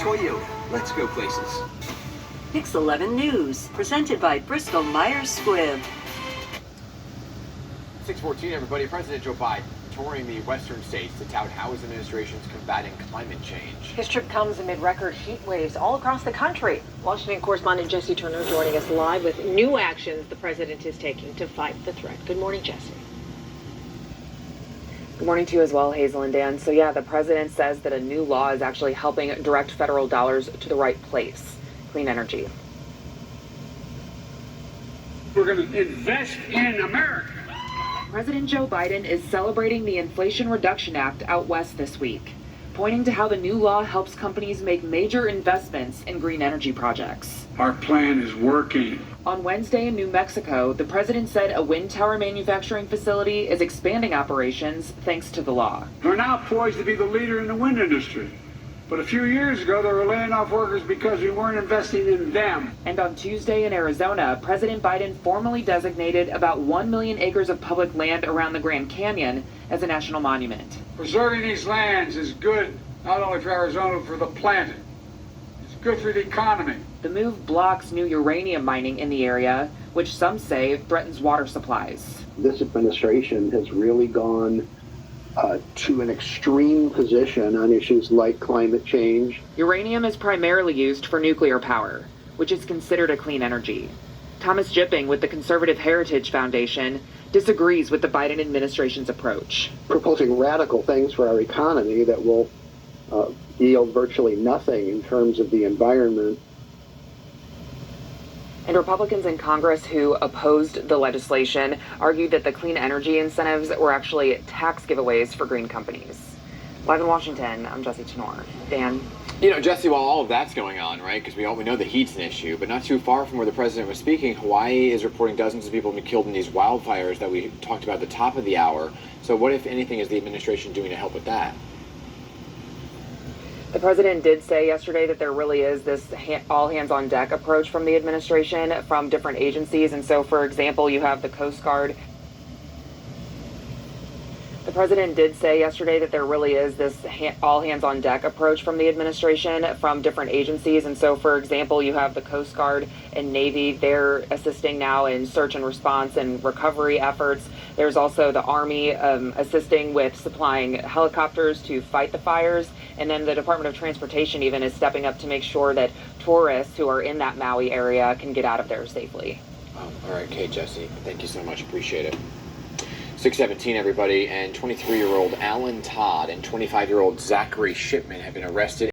Toyota. Let's go places. Pix 11 News, presented by Bristol Myers Squibb. 6:14, everybody. President Joe Biden touring the western states to tout how his administration is combating climate change. His trip comes amid record heat waves all across the country. Washington correspondent Jessi Turnure joining us live with new actions the president is taking to fight the threat. Good morning, Jessi. Good morning to you as well, Hazel and Dan. So yeah, the president says that a new law is actually helping direct federal dollars to the right place, clean energy. We're going to invest in America. President Joe Biden is celebrating the Inflation Reduction Act out west this week, pointing to how the new law helps companies make major investments in green energy projects. Our plan is working. On Wednesday in New Mexico, the president said a wind tower manufacturing facility is expanding operations thanks to the law. We're now poised to be the leader in the wind industry. But a few years ago, they were laying off workers because we weren't investing in them. And on Tuesday in Arizona, President Biden formally designated about 1 million acres of public land around the Grand Canyon as a national monument. Preserving these lands is good not only for Arizona, but for the planet. It's good for the economy. The move blocks new uranium mining in the area, which some say threatens water supplies. This administration has really gone to an extreme position on issues like climate change. Uranium is primarily used for nuclear power, which is considered a clean energy. Thomas Jipping with the Conservative Heritage Foundation disagrees with the Biden administration's approach. Proposing radical things for our economy that will yield virtually nothing in terms of the environment. And Republicans in Congress who opposed the legislation argued that the clean energy incentives were actually tax giveaways for green companies. Live in Washington, I'm Jessi Turnure. Dan? You know, Jessi, while all of that's going on, right, because we know the heat's an issue, but not too far from where the president was speaking, Hawaii is reporting dozens of people have been killed in these wildfires that we talked about at the top of the hour. So what, if anything, is the administration doing to help with that? The president did say yesterday that there really is this all-hands-on-deck approach from the administration from different agencies. And so, for example, you have the Coast Guard. The president did say yesterday that there really is this all-hands-on-deck approach from the administration from different agencies. And so, for example, you have the Coast Guard and Navy. They're assisting now in search and response and recovery efforts. There's also the Army assisting with supplying helicopters to fight the fires. And then the Department of Transportation even is stepping up to make sure that tourists who are in that Maui area can get out of there safely. All right, okay, Jessi, thank you so much. Appreciate it. 6:17, everybody, and 23-year-old Alan Todd and 25-year-old Zachary Shipman have been arrested